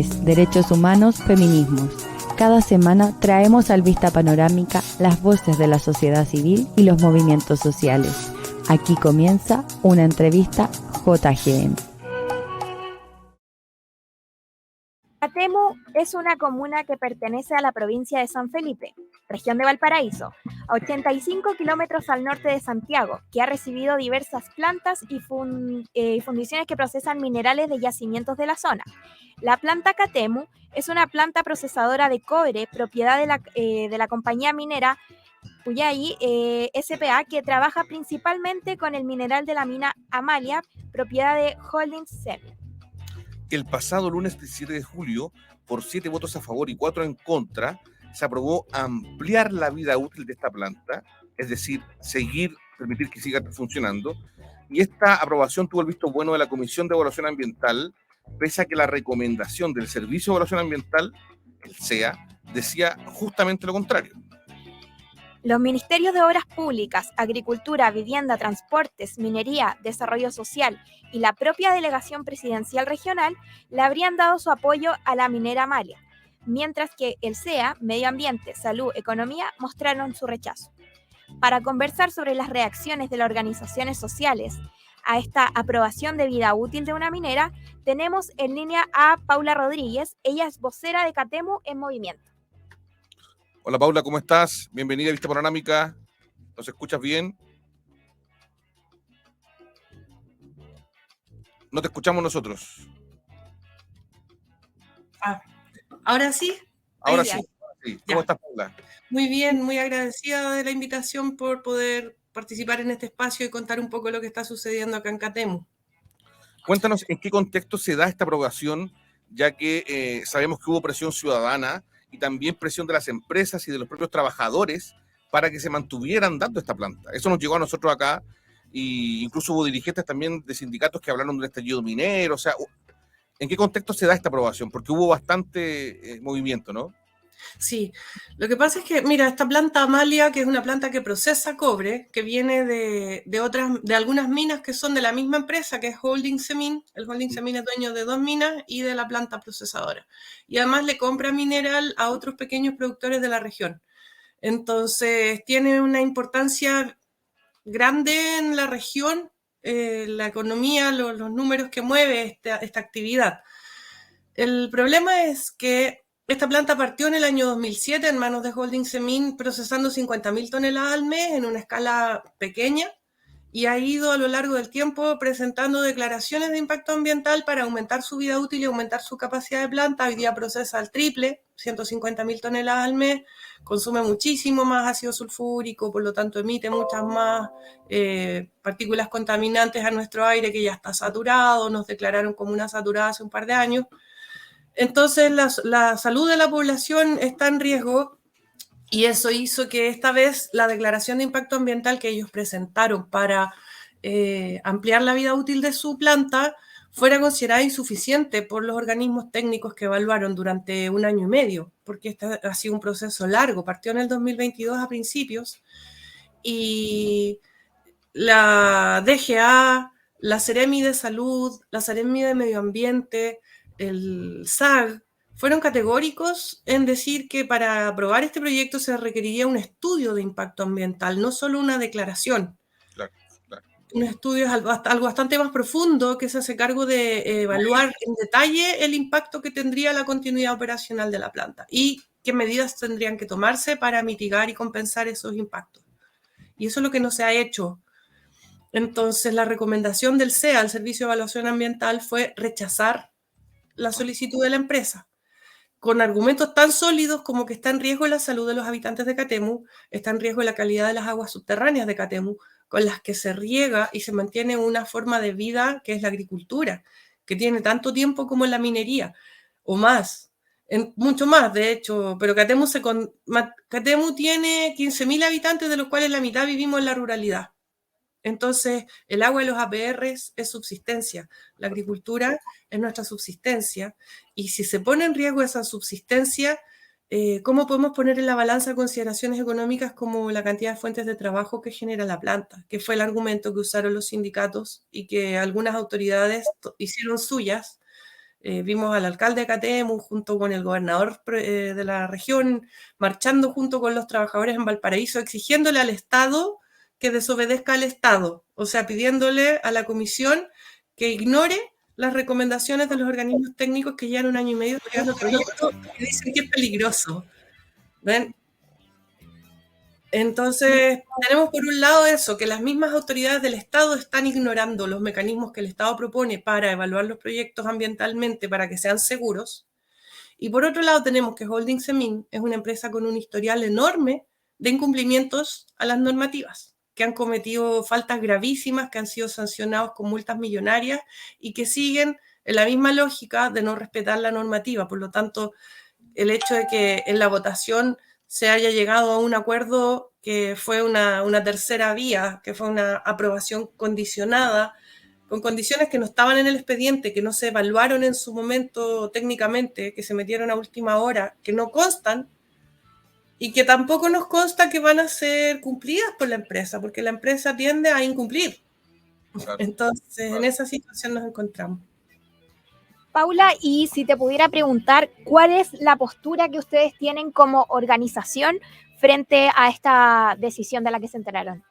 Derechos humanos, feminismos. Cada semana traemos al Vista Panorámica las voces de la sociedad civil y los movimientos sociales. Aquí comienza una entrevista JGM. Catemu es una comuna que pertenece a la provincia de San Felipe, región de Valparaíso, a 85 kilómetros al norte de Santiago, que ha recibido diversas plantas y fundiciones que procesan minerales de yacimientos de la zona. La planta Catemu es una planta procesadora de cobre, propiedad de la compañía minera Puyahí S.p.A., que trabaja principalmente con el mineral de la mina Amalia, propiedad de Holdings Semin. El pasado lunes 17 de julio, por 7 votos a favor y 4 en contra, se aprobó ampliar la vida útil de esta planta, es decir, permitir que siga funcionando, y esta aprobación tuvo el visto bueno de la Comisión de Evaluación Ambiental, pese a que la recomendación del Servicio de Evaluación Ambiental, el SEA, decía justamente lo contrario. Los Ministerios de Obras Públicas, Agricultura, Vivienda, Transportes, Minería, Desarrollo Social y la propia Delegación Presidencial Regional le habrían dado su apoyo a la minera Amalia, mientras que el SEA, Medio Ambiente, Salud, Economía mostraron su rechazo. Para conversar sobre las reacciones de las organizaciones sociales a esta aprobación de vida útil de una minera, tenemos en línea a Paula Rodríguez. Ella es vocera de Catemu en Movimiento. Hola Paula, ¿cómo estás? Bienvenida a Vista Panorámica. ¿Nos escuchas bien? No te escuchamos nosotros. ¿Ahora sí? Ahora sí. ¿Cómo estás, Paula? Muy bien, muy agradecida de la invitación por poder participar en este espacio y contar un poco lo que está sucediendo acá en Catemu. Cuéntanos en qué contexto se da esta aprobación, ya que sabemos que hubo presión ciudadana y también presión de las empresas y de los propios trabajadores para que se mantuvieran dando esta planta. Eso nos llegó a nosotros acá, e incluso hubo dirigentes también de sindicatos que hablaron de un estallido minero. O sea, ¿en qué contexto se da esta aprobación? Porque hubo bastante movimiento, ¿no? Sí, lo que pasa es que, mira, esta planta Amalia, que es una planta que procesa cobre, que viene de algunas minas que son de la misma empresa, que es Holding Semin. El Holding Semin es dueño de 2 minas y de la planta procesadora. Y además le compra mineral a otros pequeños productores de la región. Entonces, tiene una importancia grande en la región, la economía, los números que mueve esta actividad. El problema es que esta planta partió en el año 2007 en manos de Holding Semin, procesando 50.000 toneladas al mes en una escala pequeña, y ha ido a lo largo del tiempo presentando declaraciones de impacto ambiental para aumentar su vida útil y aumentar su capacidad de planta. Hoy día procesa el triple, 150.000 toneladas al mes, consume muchísimo más ácido sulfúrico, por lo tanto emite muchas más partículas contaminantes a nuestro aire, que ya está saturado. Nos declararon como una saturada hace un par de años. Entonces la salud de la población está en riesgo, y eso hizo que esta vez la declaración de impacto ambiental que ellos presentaron para ampliar la vida útil de su planta fuera considerada insuficiente por los organismos técnicos que evaluaron durante 1 año y medio, porque este ha sido un proceso largo. Partió en el 2022 a principios, y la DGA, la Seremi de Salud, la Seremi de Medio Ambiente, el SAG, fueron categóricos en decir que para aprobar este proyecto se requeriría un estudio de impacto ambiental, no solo una declaración. Claro. Un estudio es algo bastante más profundo, que se hace cargo de evaluar en detalle el impacto que tendría la continuidad operacional de la planta y qué medidas tendrían que tomarse para mitigar y compensar esos impactos. Y eso es lo que no se ha hecho. Entonces, la recomendación del SEA, el Servicio de Evaluación Ambiental, fue rechazar la solicitud de la empresa, con argumentos tan sólidos como que está en riesgo la salud de los habitantes de Catemu, está en riesgo la calidad de las aguas subterráneas de Catemu, con las que se riega y se mantiene una forma de vida que es la agricultura, que tiene tanto tiempo como la minería, o más, mucho más de hecho, pero Catemu tiene 15.000 habitantes, de los cuales la mitad vivimos en la ruralidad. Entonces, el agua de los APRs es subsistencia, la agricultura es nuestra subsistencia, y si se pone en riesgo esa subsistencia, ¿cómo podemos poner en la balanza consideraciones económicas como la cantidad de fuentes de trabajo que genera la planta? Que fue el argumento que usaron los sindicatos y que algunas autoridades hicieron suyas, Vimos al alcalde de Catemu junto con el gobernador de la región, marchando junto con los trabajadores en Valparaíso, exigiéndole al Estado que desobedezca al Estado, o sea, pidiéndole a la comisión que ignore las recomendaciones de los organismos técnicos que llevan 1 año y medio estudiando el proyecto y dicen que es peligroso. ¿Ven? Entonces, tenemos por un lado eso, que las mismas autoridades del Estado están ignorando los mecanismos que el Estado propone para evaluar los proyectos ambientalmente para que sean seguros. Y por otro lado tenemos que Holding Semin es una empresa con un historial enorme de incumplimientos a las normativas, que han cometido faltas gravísimas, que han sido sancionados con multas millonarias y que siguen en la misma lógica de no respetar la normativa. Por lo tanto, el hecho de que en la votación se haya llegado a un acuerdo que fue una tercera vía, que fue una aprobación condicionada, con condiciones que no estaban en el expediente, que no se evaluaron en su momento técnicamente, que se metieron a última hora, que no constan, y que tampoco nos consta que van a ser cumplidas por la empresa, porque la empresa tiende a incumplir. Claro. Entonces, en esa situación nos encontramos. Paula, y si te pudiera preguntar, ¿cuál es la postura que ustedes tienen como organización frente a esta decisión de la que se enteraron?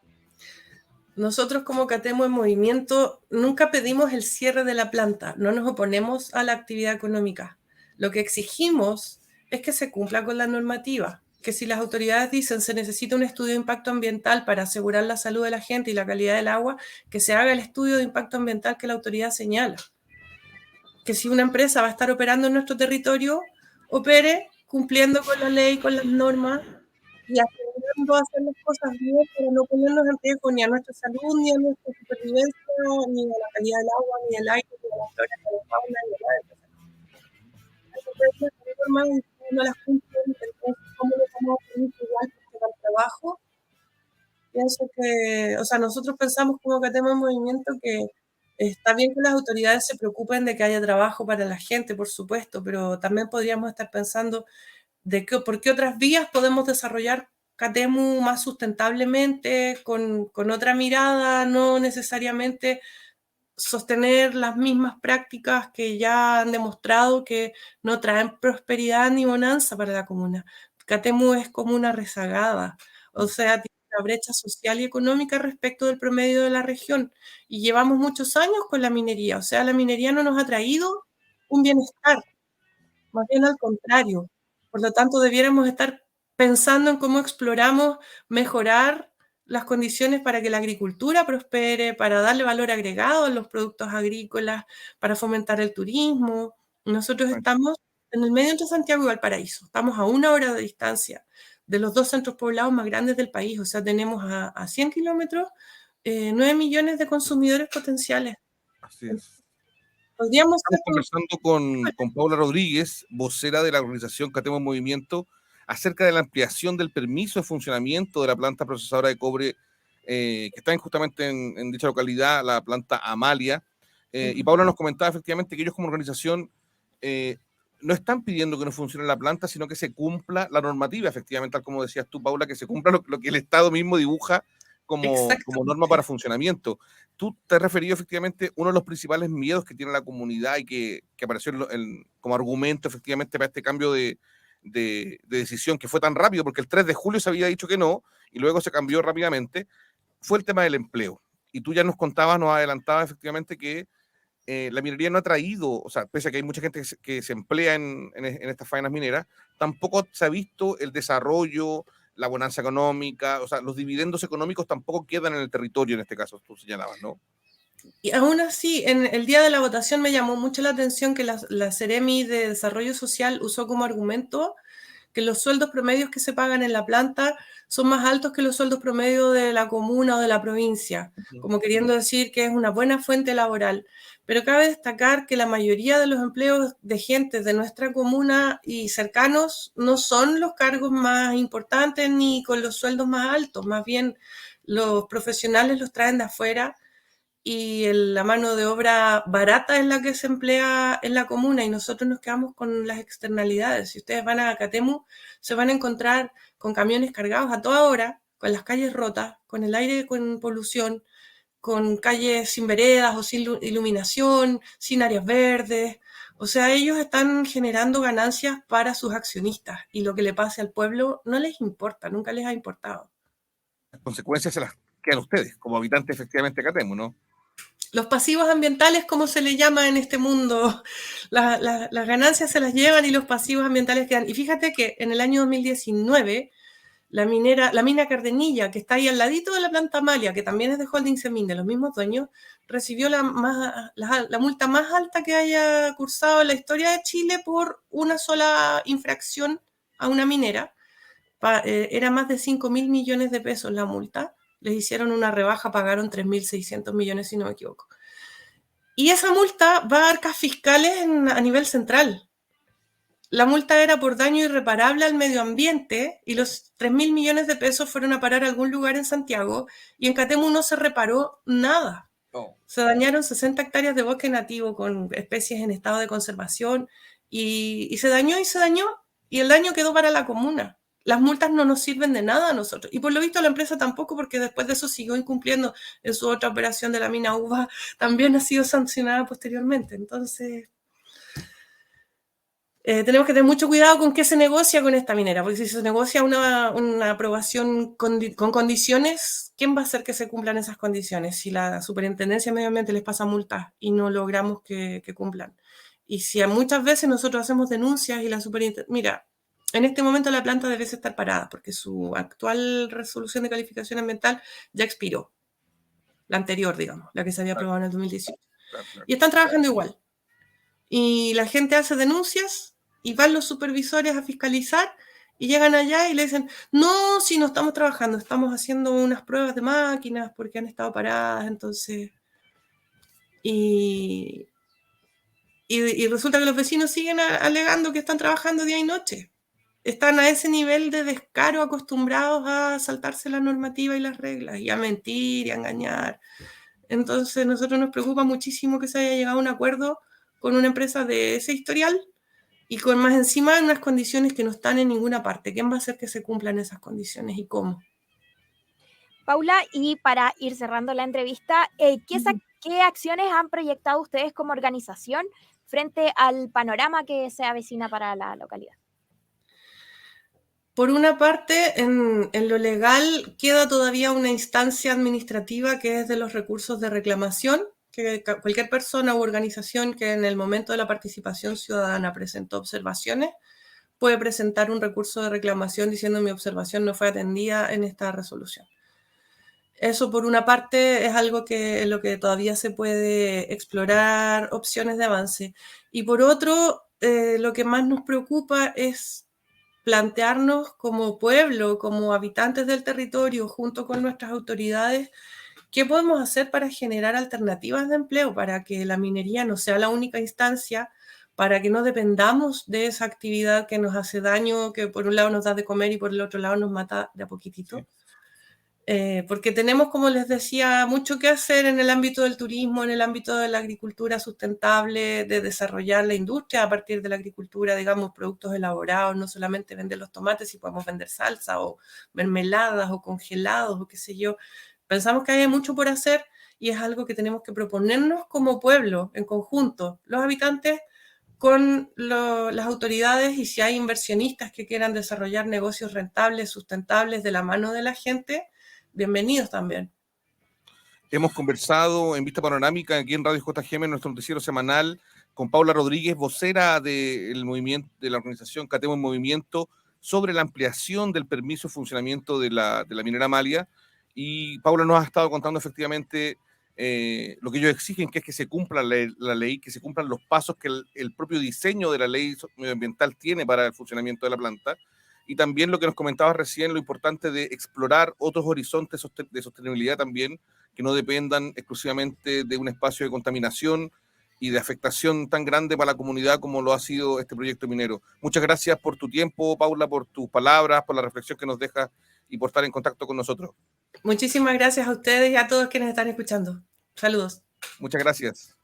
Nosotros como Catemu en Movimiento nunca pedimos el cierre de la planta, no nos oponemos a la actividad económica. Lo que exigimos es que se cumpla con la normativa, que si las autoridades dicen se necesita un estudio de impacto ambiental para asegurar la salud de la gente y la calidad del agua, que se haga el estudio de impacto ambiental que la autoridad señala. Que si una empresa va a estar operando en nuestro territorio, opere cumpliendo con la ley, con las normas y asegurando hacer las cosas bien para no ponernos en riesgo ni a nuestra salud, ni a nuestra supervivencia, ni a la calidad del agua, ni del aire, ni a la flora, ni a la fauna, ni a nada de eso. Entonces, las normas no las cumplen, entonces, ¿cómo le vamos a pedir igual que el trabajo? Pienso que, o sea, nosotros pensamos como Catemu en Movimiento que está bien que las autoridades se preocupen de que haya trabajo para la gente, por supuesto, pero también podríamos estar pensando por qué otras vías podemos desarrollar Catemu más sustentablemente, con otra mirada, no necesariamente sostener las mismas prácticas que ya han demostrado que no traen prosperidad ni bonanza para la comuna. Catemu es como una rezagada, o sea, tiene una brecha social y económica respecto del promedio de la región, y llevamos muchos años con la minería, o sea, la minería no nos ha traído un bienestar, más bien al contrario. Por lo tanto, debiéramos estar pensando en cómo exploramos mejorar las condiciones para que la agricultura prospere, para darle valor agregado a los productos agrícolas, para fomentar el turismo. Nosotros estamos en el medio entre Santiago y Valparaíso, estamos a 1 hora de distancia de los 2 centros poblados más grandes del país, o sea, tenemos a 100 kilómetros 9 millones de consumidores potenciales. Así es. Podríamos Estamos conversando con Paula Rodríguez, vocera de la organización Catemu en Movimiento, acerca de la ampliación del permiso de funcionamiento de la planta procesadora de cobre que está justamente en dicha localidad, la planta Amalia. Y Paula nos comentaba efectivamente que ellos como organización no están pidiendo que no funcione la planta, sino que se cumpla la normativa, efectivamente, tal como decías tú, Paula, que se cumpla lo que el Estado mismo dibuja como norma para funcionamiento. Tú te has referido efectivamente uno de los principales miedos que tiene la comunidad y que apareció como argumento efectivamente para este cambio de decisión que fue tan rápido, porque el 3 de julio se había dicho que no y luego se cambió rápidamente, fue el tema del empleo. Y tú ya nos contabas, nos adelantabas efectivamente que la minería no ha traído, o sea, pese a que hay mucha gente que se emplea en estas faenas mineras, tampoco se ha visto el desarrollo, la bonanza económica, o sea, los dividendos económicos tampoco quedan en el territorio, en este caso, tú señalabas, ¿no? Y aún así, en el día de la votación me llamó mucho la atención que la Seremi de Desarrollo Social usó como argumento que los sueldos promedios que se pagan en la planta son más altos que los sueldos promedios de la comuna o de la provincia, como queriendo decir que es una buena fuente laboral. Pero cabe destacar que la mayoría de los empleos de gente de nuestra comuna y cercanos no son los cargos más importantes ni con los sueldos más altos, más bien los profesionales los traen de afuera y la mano de obra barata es la que se emplea en la comuna y nosotros nos quedamos con las externalidades. Si ustedes van a Catemu, se van a encontrar con camiones cargados a toda hora, con las calles rotas, con el aire con polución, con calles sin veredas o sin iluminación, sin áreas verdes. O sea, ellos están generando ganancias para sus accionistas y lo que le pase al pueblo no les importa, nunca les ha importado. Las consecuencias se las quedan ustedes, como habitantes efectivamente de Catemo, ¿no? Los pasivos ambientales, como se le llama en este mundo, las ganancias se las llevan y los pasivos ambientales quedan. Y fíjate que en el año 2019, la mina Cardenilla, que está ahí al ladito de la planta Amalia, que también es de Holding Semin, de los mismos dueños, recibió la multa más alta que haya cursado en la historia de Chile por una sola infracción a una minera. Era más de 5.000 millones de pesos la multa. Les hicieron una rebaja, pagaron 3.600 millones, si no me equivoco. Y esa multa va a arcas fiscales a nivel central. La multa era por daño irreparable al medio ambiente y los 3.000 millones de pesos fueron a parar a algún lugar en Santiago y en Catemu no se reparó nada. No. Se dañaron 60 hectáreas de bosque nativo con especies en estado de conservación y se dañó y el daño quedó para la comuna. Las multas no nos sirven de nada a nosotros. Y por lo visto la empresa tampoco, porque después de eso siguió incumpliendo en su otra operación de la mina uva, también ha sido sancionada posteriormente. Entonces, tenemos que tener mucho cuidado con qué se negocia con esta minera, porque si se negocia una aprobación con condiciones, ¿quién va a hacer que se cumplan esas condiciones? Si la Superintendencia de Medio Ambiente les pasa multas y no logramos que cumplan. Y si muchas veces nosotros hacemos denuncias y la Superintendencia... Mira, en este momento la planta debe estar parada porque su actual resolución de calificación ambiental ya expiró. La anterior, digamos, la que se había aprobado en el 2018. Claro. Y están trabajando igual. Y la gente hace denuncias y van los supervisores a fiscalizar y llegan allá y le dicen, no, si no estamos trabajando, estamos haciendo unas pruebas de máquinas porque han estado paradas, entonces... Y resulta que los vecinos siguen alegando que están trabajando día y noche. Están a ese nivel de descaro acostumbrados a saltarse la normativa y las reglas y a mentir y a engañar. Entonces, a nosotros nos preocupa muchísimo que se haya llegado a un acuerdo con una empresa de ese historial y con más encima unas condiciones que no están en ninguna parte. ¿Quién va a hacer que se cumplan esas condiciones y cómo? Paula, y para ir cerrando la entrevista, ¿qué acciones han proyectado ustedes como organización frente al panorama que se avecina para la localidad? Por una parte, en lo legal queda todavía una instancia administrativa que es de los recursos de reclamación, que cualquier persona u organización que en el momento de la participación ciudadana presentó observaciones puede presentar un recurso de reclamación diciendo mi observación no fue atendida en esta resolución. Eso por una parte es algo en lo que todavía se puede explorar opciones de avance. Y por otro, lo que más nos preocupa es plantearnos como pueblo, como habitantes del territorio, junto con nuestras autoridades, qué podemos hacer para generar alternativas de empleo, para que la minería no sea la única instancia, para que no dependamos de esa actividad que nos hace daño, que por un lado nos da de comer y por el otro lado nos mata de a poquitito. Sí. Porque tenemos, como les decía, mucho que hacer en el ámbito del turismo, en el ámbito de la agricultura sustentable, de desarrollar la industria a partir de la agricultura, digamos, productos elaborados, no solamente vender los tomates, si podemos vender salsa o mermeladas o congelados o qué sé yo. Pensamos que hay mucho por hacer y es algo que tenemos que proponernos como pueblo, en conjunto, los habitantes con las autoridades, y si hay inversionistas que quieran desarrollar negocios rentables, sustentables de la mano de la gente, bienvenidos también. Hemos conversado en Vista Panorámica aquí en Radio JGM, en nuestro noticiero semanal, con Paula Rodríguez, vocera del movimiento, de la organización Catemo en Movimiento, sobre la ampliación del permiso de funcionamiento de la minera Amalia. Y Paula nos ha estado contando efectivamente lo que ellos exigen, que es que se cumpla la ley, que se cumplan los pasos que el propio diseño de la ley medioambiental tiene para el funcionamiento de la planta. Y también lo que nos comentabas recién, lo importante de explorar otros horizontes de sostenibilidad también, que no dependan exclusivamente de un espacio de contaminación y de afectación tan grande para la comunidad como lo ha sido este proyecto minero. Muchas gracias por tu tiempo, Paula, por tus palabras, por la reflexión que nos dejas y por estar en contacto con nosotros. Muchísimas gracias a ustedes y a todos quienes están escuchando. Saludos. Muchas gracias.